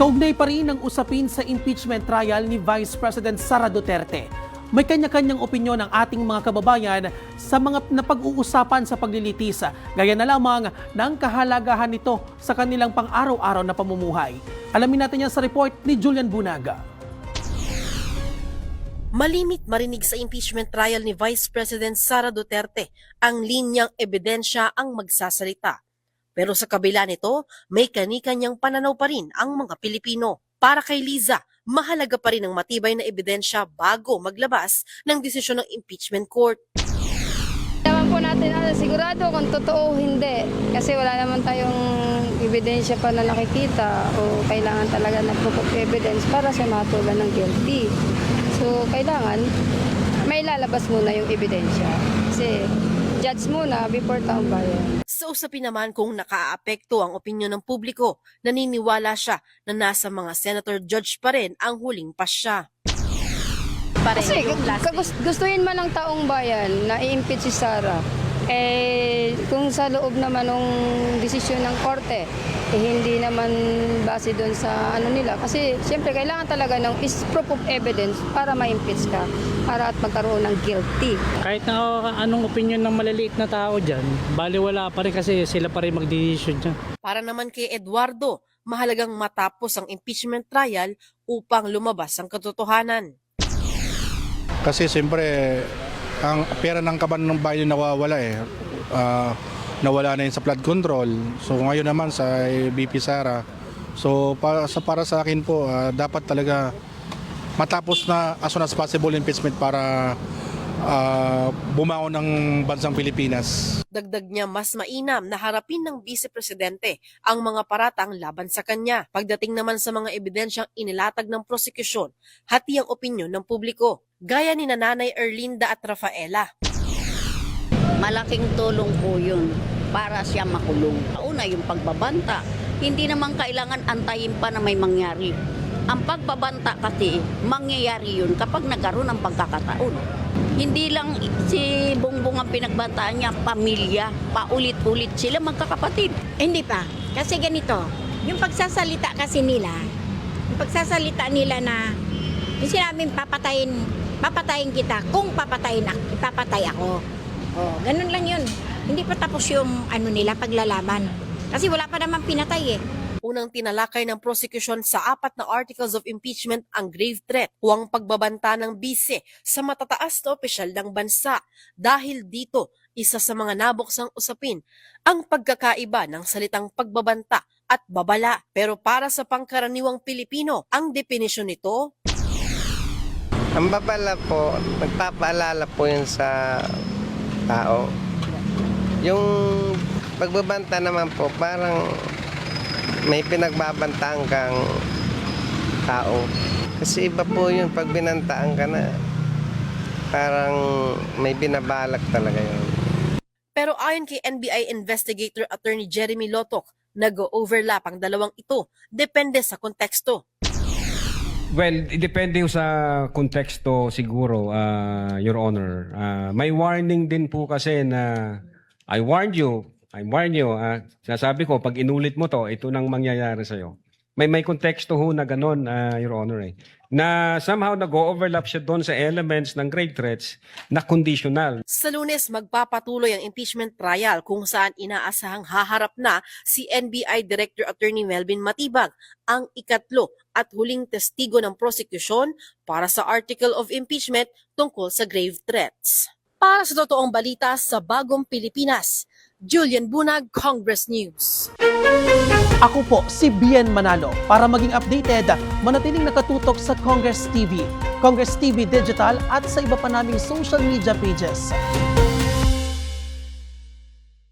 Kaugnay pa rin ang usapin sa impeachment trial ni Vice President Sara Duterte. May kanya-kanyang opinyon ang ating mga kababayan sa mga napag-uusapan sa paglilitis, gaya na lamang ng kahalagahan nito sa kanilang pang-araw-araw na pamumuhay. Alamin natin yan sa report ni Julian Bunaga. Malimit marinig sa impeachment trial ni Vice President Sara Duterte ang linyang ebidensya ang magsasalita. Pero sa kabila nito, may kani-kanyang pananaw pa rin ang mga Pilipino. Para kay Liza, mahalaga pa rin ang matibay na ebidensya bago maglabas ng desisyon ng impeachment court. Naman po natin sigurado kung totoo o hindi. Kasi wala naman tayong ebidensya pa na nakikita o kailangan talaga ng proof of evidence para sa matulan ng guilty. So kailangan may lalabas muna yung ebidensya. Kasi judge muna before taong bayan. Sa usapin naman kung nakaaapekto ang opinyon ng publiko, naniniwala siya na nasa mga senator judge pa rin ang huling pasya. Kasi gustuhin man ng taong bayan na i-impeach si Sara, kung sa loob naman ng desisyon ng korte, hindi naman base doon sa nila. Kasi siyempre kailangan talaga ng proof of evidence para ma-impeach ka, para at magkaroon ng guilty. Kahit na anong opinion ng maliliit na tao dyan, baliwala pa rin kasi sila pa rin mag-decision dyan. Para naman kay Eduardo, mahalagang matapos ang impeachment trial upang lumabas ang katotohanan. Kasi siyempre, ang pera ng kaban ng bayan nawawala nawala na yun sa flood control. So ngayon naman sa VP Sara. So para sa akin po, dapat talaga matapos na as soon as possible impeachment para bumangon ng bansang Pilipinas. Dagdag niya mas mainam na harapin ng Vice Presidente ang mga paratang laban sa kanya. Pagdating naman sa mga ebidensyang inilatag ng prosekusyon, hati ang opinyon ng publiko. Gaya ni Nanay Erlinda at Rafaela. Malaking tulong po yun para siya makulong. Una, yung pagbabanta. Hindi naman kailangan antayin pa na may mangyari. Ang pagbabanta kasi, mangyayari yun kapag nagkaroon ng pagkakataon. Hindi lang si Bongbong ang pinagbantaan niya, pamilya, paulit-ulit sila magkakapatid. Hindi pa. Kasi ganito, yung pagsasalita kasi nila, na yung sinabing papatayin kita, kung ipapatay ako. Oh, ganun lang yun. Hindi pa tapos yung nila, paglalaban. Kasi wala pa naman pinatay eh. Unang tinalakay ng prosecution sa 4 na articles of impeachment ang grave threat o ang pagbabanta ng bise sa matataas na opisyal ng bansa. Dahil dito, isa sa mga nabuksang usapin ang pagkakaiba ng salitang pagbabanta at babala. Pero para sa pangkaraniwang Pilipino, ang definisyon nito, ang babala po, nagpapaalala po yun sa tao. Yung pagbabanta naman po, parang may pinagbabantaan kang tao. Kasi iba po yun, pag binantaan ka na, parang may binabalak talaga yun. pero ayon kay NBI Investigator Attorney Jeremy Lotok, nag-overlap ang dalawang ito, depende sa konteksto. Well, depende sa konteksto siguro, Your Honor. May warning din po kasi na I warned you. Sinasabi ko, pag inulit mo to, ito nang mangyayari sa'yo. May konteksto ho na ganun, Your Honor. Na somehow nag-overlap siya doon sa elements ng grave threats na conditional. Sa Lunes, magpapatuloy ang impeachment trial kung saan inaasahang haharap na si NBI Director Attorney Melvin Matibag, ang ikatlo at huling testigo ng prosecution para sa article of impeachment tungkol sa grave threats. Para sa totoong balita sa Bagong Pilipinas, Julian Bunag, Congress News. Ako po si Bien Manalo. Para maging updated, manatiling nakatutok sa Congress TV, Congress TV Digital at sa iba pa naming social media pages.